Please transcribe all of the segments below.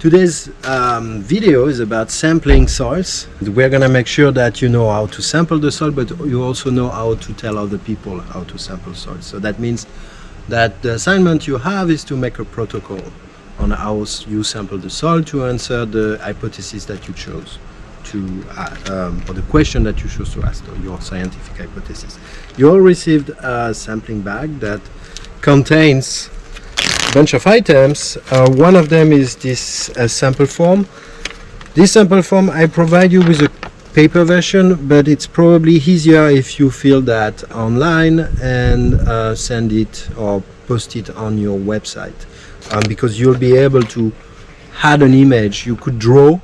Today's video is about sampling soils. We're gonna make sure that you know how to sample the soil, but you also know how to tell other people how to sample soil. So that means that the assignment you have is to make a protocol on how you sample the soil to answer the hypothesis that you chose to, or the question that you chose to ask, or your scientific hypothesis. You all received a sampling bag that contains bunch of items. One of them is this sample form. This sample form, I provide you with a paper version, but it's probably easier if you fill that online and send it or post it on your website, because you'll be able to add an image. You could draw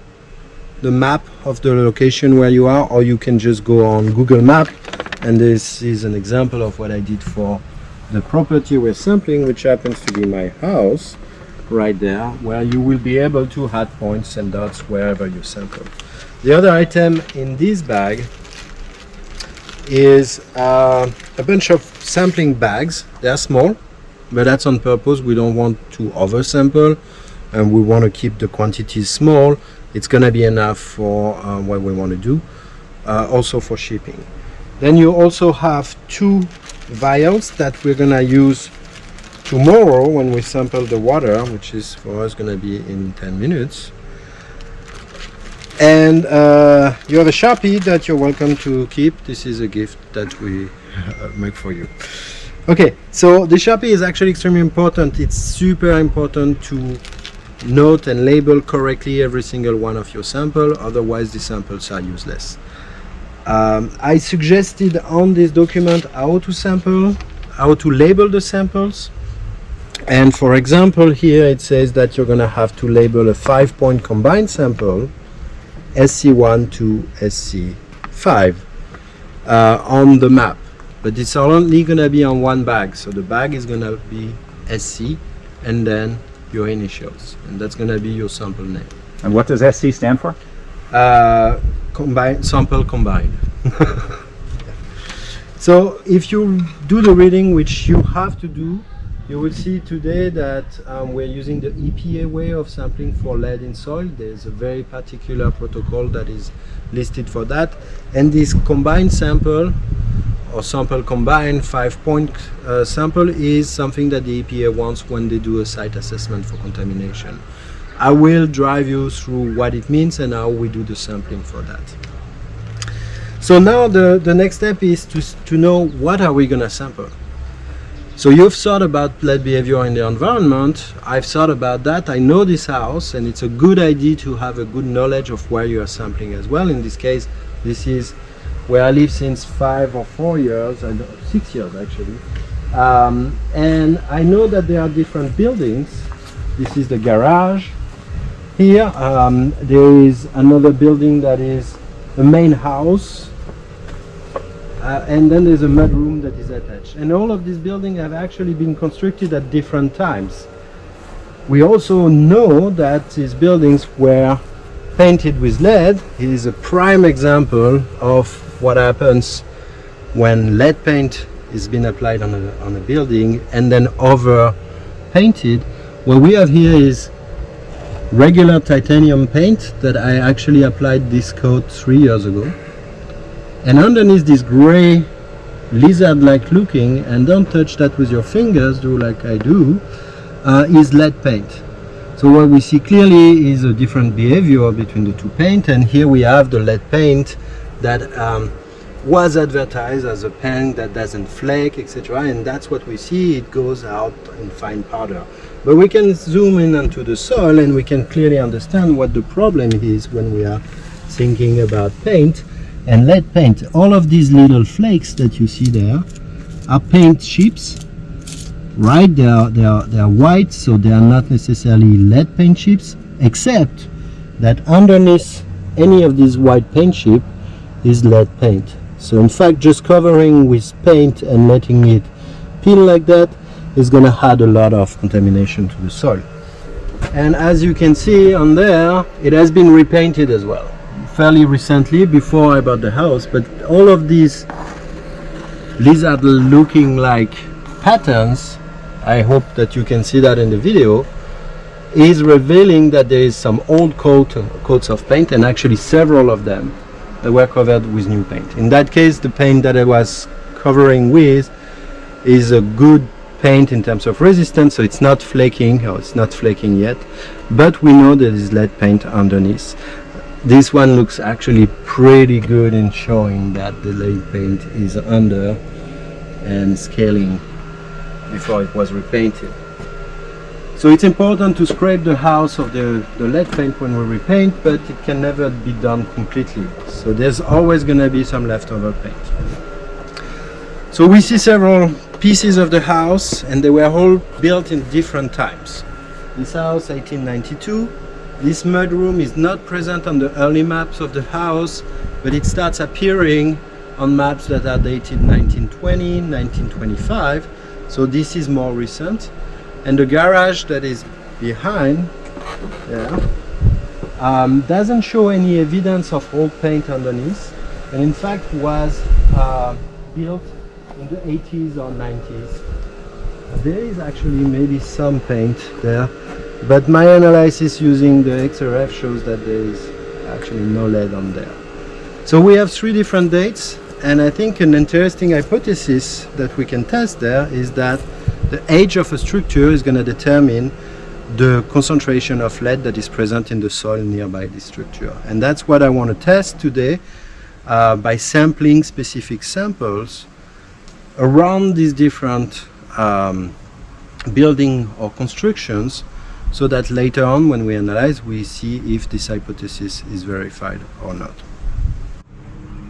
the map of the location where you are, or you can just go on Google Map, and this is an example of what I did for the property we're sampling, which happens to be my house right there, where you will be able to add points and dots wherever you sample. The other item in this bag is a bunch of sampling bags. They are small, but that's on purpose. We don't want to oversample, and we want to keep the quantities small. It's gonna be enough for what we want to do, also for shipping. Then you also have two vials that we're gonna use tomorrow when we sample the water, which is for us gonna be in 10 minutes. And you have a Sharpie that you're welcome to keep. This is a gift that we make for you. Okay, so the Sharpie is actually extremely important. It's super important to note and label correctly every single one of your sample, otherwise the samples are useless. I suggested on this document how to sample, how to label the samples. And for example, here it says that you're going to have to label a 5-point combined sample, SC1 to SC5, on the map. But it's only going to be on one bag. So the bag is going to be SC and then your initials. And that's going to be your sample name. And what does SC stand for? Combined, sample combined. So if you do the reading, which you have to do, you will see today that we're using the EPA way of sampling for lead in soil. There's a very particular protocol that is listed for that, and this combined sample or sample combined 5-point sample is something that the EPA wants when they do a site assessment for contamination. I will drive you through what it means and how we do the sampling for that. So now the next step is to know what are we going to sample. So you've thought about lead behavior in the environment. I've thought about that. I know this house, and it's a good idea to have a good knowledge of where you are sampling as well. In this case, this is where I live since 5 or 4 years, 6 years actually. And I know that there are different buildings. This is the garage. Here there is another building that is the main house, and then there's a mudroom that is attached. And all of these buildings have actually been constructed at different times. We also know that these buildings were painted with lead. It is a prime example of what happens when lead paint is been applied on a building and then over painted. What we have here is regular titanium paint that I actually applied this coat 3 years ago, and underneath this gray lizard-like looking, and don't touch that with your fingers, do like I do, is lead paint. So what we see clearly is a different behavior between the two paint, and here we have the lead paint that was advertised as a paint that doesn't flake, etc., and that's what we see. It goes out in fine powder. But we can zoom in onto the soil and we can clearly understand what the problem is when we are thinking about paint and lead paint. All of these little flakes that you see there are paint chips, right? They are white, so they are not necessarily lead paint chips, except that underneath any of these white paint chips is lead paint. So in fact, just covering with paint and letting it peel like that is going to add a lot of contamination to the soil. And as you can see on there, it has been repainted as well fairly recently, before I bought the house. But all of these lizard looking like patterns, I hope that you can see that in the video, is revealing that there is some old coats of paint, and actually several of them that were covered with new paint. In that case, the paint that I was covering with is a good paint in terms of resistance, so it's not flaking, or it's not flaking yet, but we know there is lead paint underneath. This one looks actually pretty good in showing that the lead paint is under and scaling before it was repainted. So it's important to scrape the house of the lead paint when we repaint, but it can never be done completely. So there's always going to be some leftover paint. So we see several pieces of the house, and they were all built in different times. This house, 1892. This mudroom is not present on the early maps of the house, but it starts appearing on maps that are dated 1920, 1925. So this is more recent. And the garage that is behind there doesn't show any evidence of old paint underneath, and in fact was built in the 80s or 90s. There is actually maybe some paint there, but my analysis using the XRF shows that there is actually no lead on there. So we have 3 different dates, and I think an interesting hypothesis that we can test there is that the age of a structure is going to determine the concentration of lead that is present in the soil nearby this structure. And that's what I want to test today by sampling specific samples around these different building or constructions, so that later on when we analyze, we see if this hypothesis is verified or not.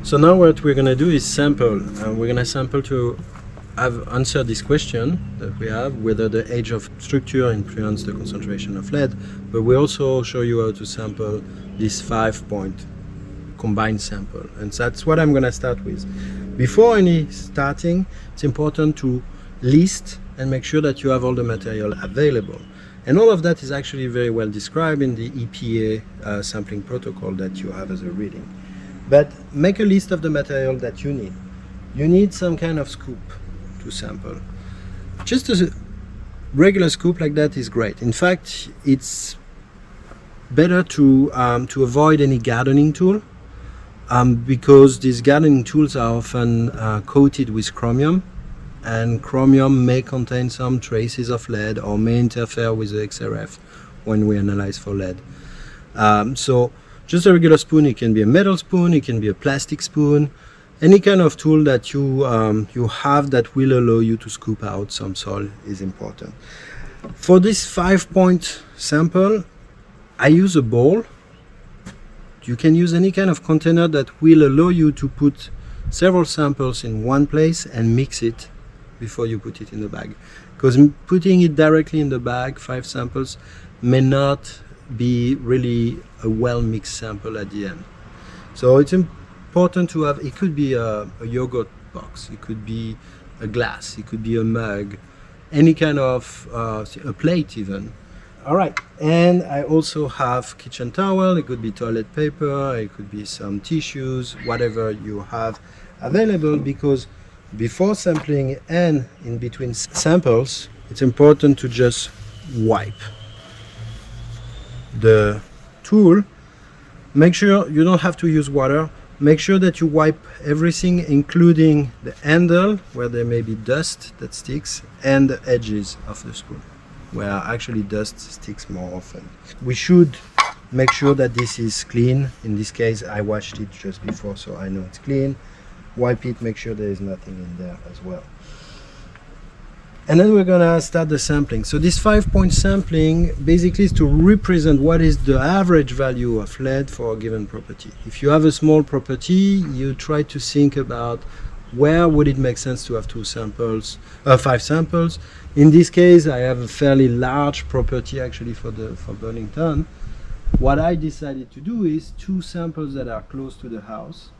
So now what we're going to do is sample. We're going to sample to have answered this question that we have, whether the age of structure influences the concentration of lead, but we also show you how to sample this 5-point combined sample, and that's what I'm going to start with. Before any starting, it's important to list and make sure that you have all the material available, and all of that is actually very well described in the EPA sampling protocol that you have as a reading. But make a list of the material that you need. You need some kind of scoop to sample. Just a regular scoop like that is great. In fact, it's better to avoid any gardening tool, because these gardening tools are often coated with chromium, and chromium may contain some traces of lead or may interfere with the XRF when we analyze for lead. So just a regular spoon. It can be a metal spoon, it can be a plastic spoon, any kind of tool that you have that will allow you to scoop out some soil is important. For this 5-point sample, I use a bowl. You can use any kind of container that will allow you to put several samples in one place and mix it before you put it in the bag. Because putting it directly in the bag, 5 samples, may not be really a well-mixed sample at the end. So it's important to have, it could be a yogurt box, it could be a glass, it could be a mug, any kind of a plate even. All right, and I also have kitchen towel, it could be toilet paper, it could be some tissues, whatever you have available, because before sampling and in between samples, it's important to just wipe the tool. Make sure you don't have to use water. Make sure that you wipe everything, including the handle where there may be dust that sticks, and the edges of the spoon where actually dust sticks more often. We should make sure that this is clean. In this case, I washed it just before, so I know it's clean. Wipe it, make sure there is nothing in there as well. And then we're gonna start the sampling. So this 5-point sampling basically is to represent what is the average value of lead for a given property. If you have a small property, you try to think about where would it make sense to have 5 samples. In this case, I have a fairly large property actually for Burlington. What I decided to do is 2 samples that are close to the house,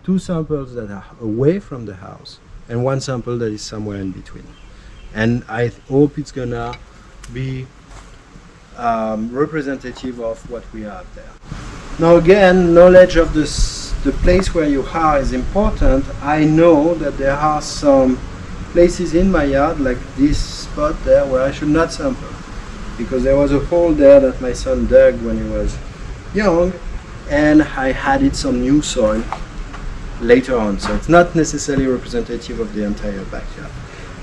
2 samples that are away from the house, and 1 sample that is somewhere in between. And I hope it's gonna be representative of what we have there. Now again, knowledge of the place where you are is important. I know that there are some places in my yard, like this spot there, where I should not sample. because there was a hole there that my son dug when he was young, and I added some new soil later on. So it's not necessarily representative of the entire backyard.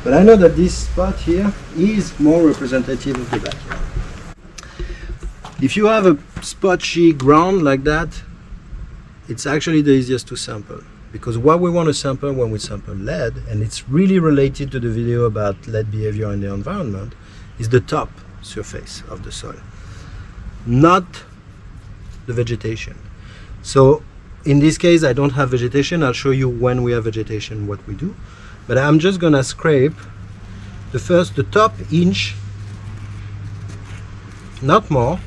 But I know that this spot here is more representative of the backyard. If you have a spotchy ground like that, it's actually the easiest to sample. Because what we want to sample when we sample lead, and it's really related to the video about lead behavior in the environment, is the top surface of the soil, not the vegetation. So in this case, I don't have vegetation. I'll show you when we have vegetation what we do. But I'm just gonna scrape the top inch, not more,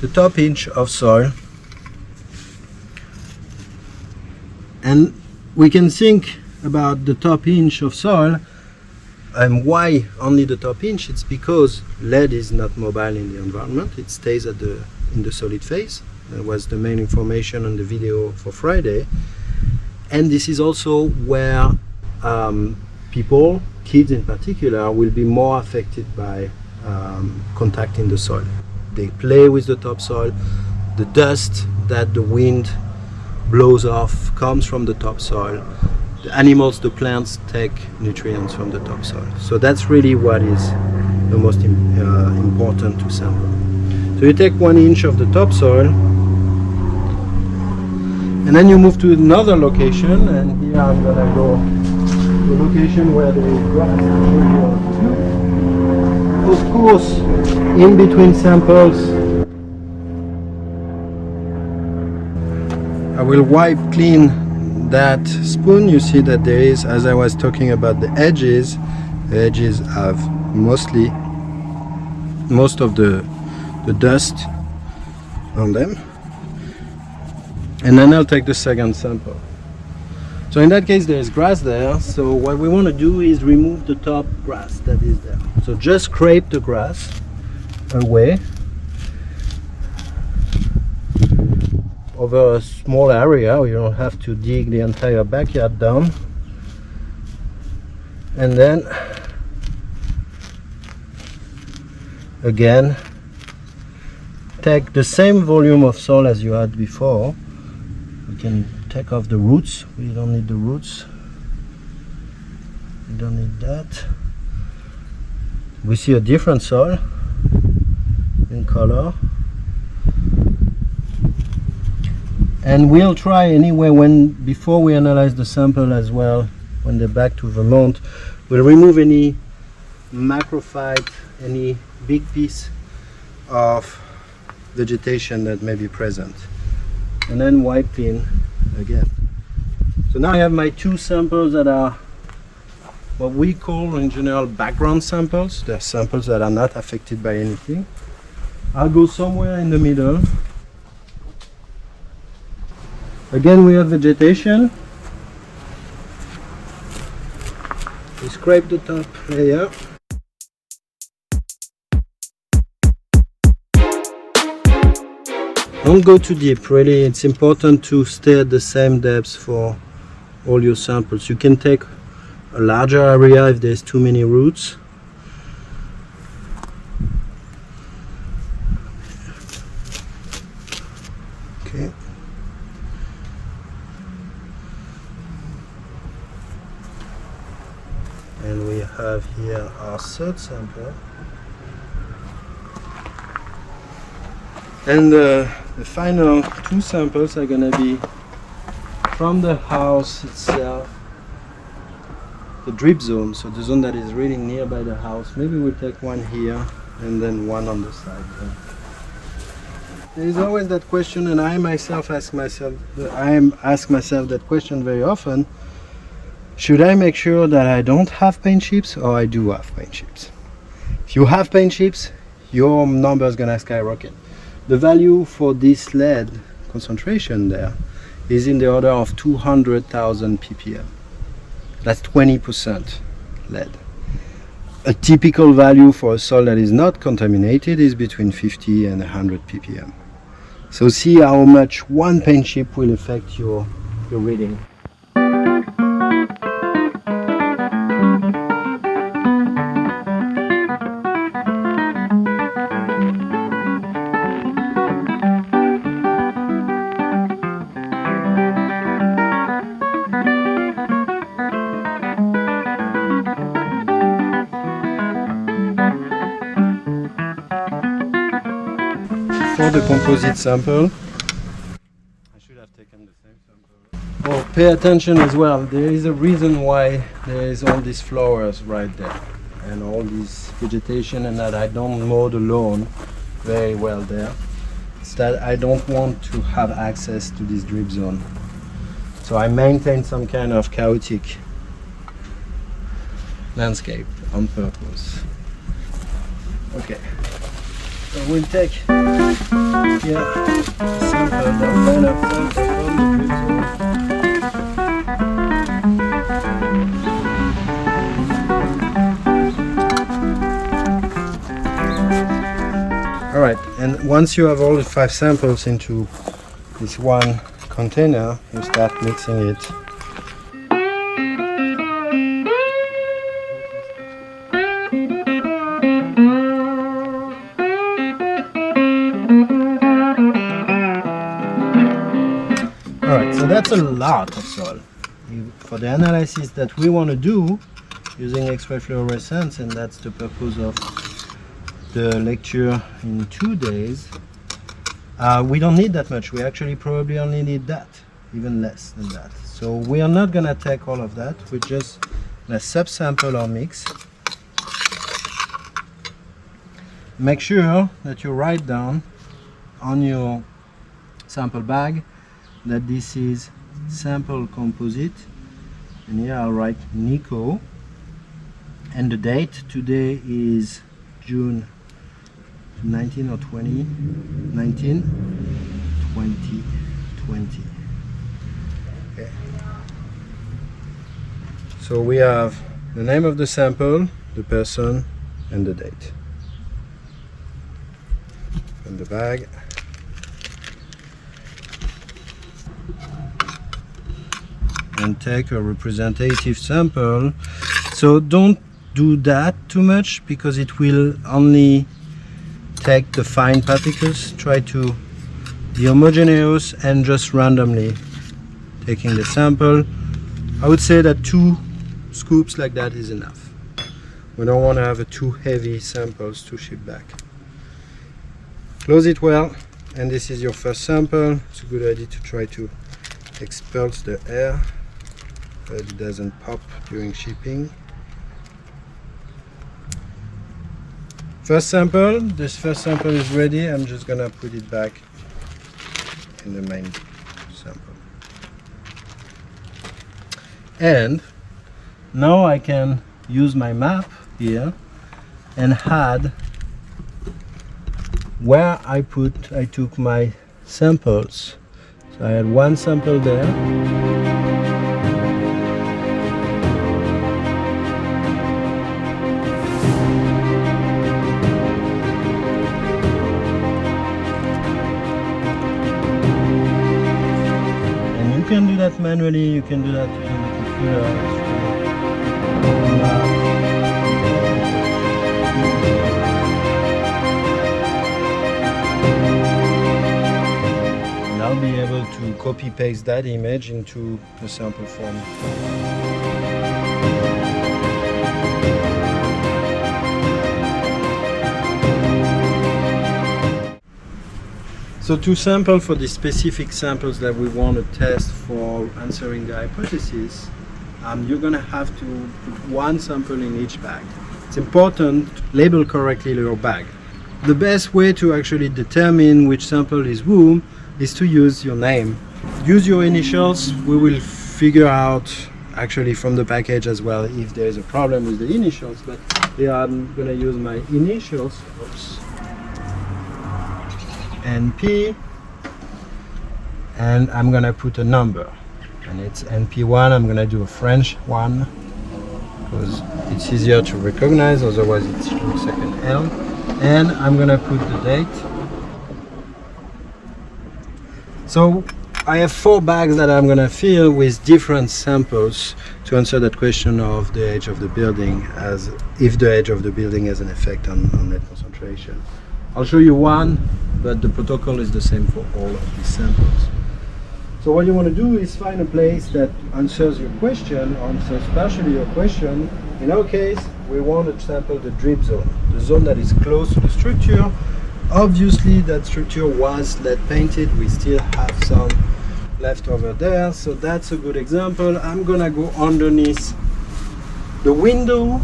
the top inch of soil. And we can think about the top inch of soil, and why only the top inch. It's because lead is not mobile in the environment. It stays in the solid phase. That was the main information on the video for Friday. And this is also where people, kids in particular, will be more affected by contacting the soil. They play with the topsoil. The dust that the wind blows off comes from the topsoil. The animals, the plants, take nutrients from the topsoil. So that's really what is the most important to sample. So you take 1 inch of the topsoil, and then you move to another location, and here I'm gonna go to a location where there is grass. Of course, in between samples, I will wipe clean that spoon. You see that there is, as I was talking about the edges have most of the dust on them. And then I'll take the second sample. So in that case there is grass there, so what we want to do is remove the top grass that is there. So just scrape the grass away over a small area. You don't have to dig the entire backyard down. And then again take the same volume of soil as you had before. We can take off the roots. We don't need the roots. We don't need that. We see a different soil in color. And we'll try anyway, before we analyze the sample as well, when they're back to Vermont, we'll remove any macrophyte, any big piece of vegetation that may be present. And then wipe clean again. So now I have my 2 samples that are what we call in general background samples. They're samples that are not affected by anything. I'll go somewhere in the middle. Again, we have vegetation. We scrape the top layer. Don't go too deep, really. It's important to stay at the same depth for all your samples. You can take a larger area if there's too many roots. Okay. And we have here our third sample. And the final 2 samples are going to be from the house itself, the drip zone, so the zone that is really nearby the house. Maybe we'll take one here and then one on the side. There is always that question, and I myself ask myself that question very often. Should I make sure that I don't have paint chips or I do have paint chips? If you have paint chips, your number is going to skyrocket. The value for this lead concentration there is in the order of 200,000 ppm. That's 20% lead. A typical value for a soil that is not contaminated is between 50 and 100 ppm. So see how much one paint chip will affect your reading. for the composite sample. I should have taken the same sample. Oh, pay attention as well. There is a reason why there is all these flowers right there and all this vegetation, and that I don't mow the lawn very well there. It's that I don't want to have access to this drip zone. So I maintain some kind of chaotic landscape on purpose. Okay, so we'll take here a sample, the line of sample from the drip zone. Alright, and once you have all the 5 samples into this one container, you start mixing it. Alright, so that's a lot of soil. For the analysis that we want to do using X-ray fluorescence, and that's the purpose of the lecture in 2 days, we don't need that much. We actually probably only need that, even less than that. So we are not gonna take all of that. We're just gonna subsample our mix. Make sure that you write down on your sample bag that this is sample composite, and here I'll write Nico, and the date today is June 19 or 20, 19, 2020. Okay. So we have the name of the sample, the person, and the date. And the bag. And take a representative sample. So don't do that too much, because it will only take the fine particles. Try to be homogeneous and just randomly taking the sample. I would say that 2 scoops like that is enough. We don't want to have too heavy samples to ship back. Close it well, and this is your first sample. It's a good idea to try to expel the air so it doesn't pop during shipping. First sample, this first sample is ready. I'm just gonna put it back in the main sample. And now I can use my map here and add where I took my samples. So I had 1 sample there. You can do that manually, you can do that using the computer. And I'll be able to copy paste that image into the sample form. So to sample for the specific samples that we want to test for answering the hypothesis, you're going to have to put 1 sample in each bag. It's important to label correctly your bag. The best way to actually determine which sample is whom is to use your name. Use your initials. We will figure out actually from the package as well if there is a problem with the initials, but here I'm going to use my initials. Oops. NP, and I'm gonna put a number, and it's NP1. I'm gonna do a French one because it's easier to recognize, otherwise it looks like an L. And I'm gonna put the date. So I have 4 bags that I'm gonna fill with different samples to answer that question of the age of the building, as if the age of the building has an effect on net concentration. I'll show you one, but the protocol is the same for all of these samples. So what you want to do is find a place that answers your question, answers partially your question. In our case, we want to sample the drip zone, the zone that is close to the structure, Obviously that structure was lead painted, we still have some left over there, so that's a good example. I'm gonna go underneath the window,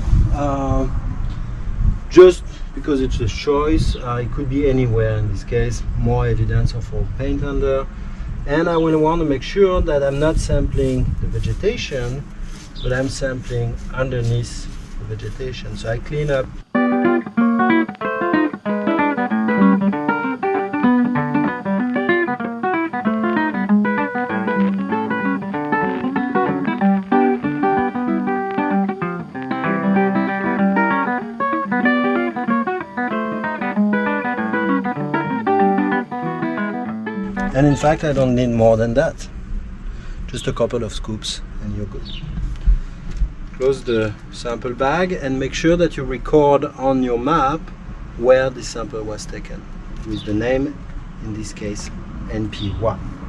just because it's a choice. It could be anywhere in this case, more evidence of our paint under. And I will want to make sure that I'm not sampling the vegetation, but I'm sampling underneath the vegetation. So I clean up. And in fact, I don't need more than that. Just a couple of scoops and you're good. Close the sample bag and make sure that you record on your map where the sample was taken with the name, in this case NP1.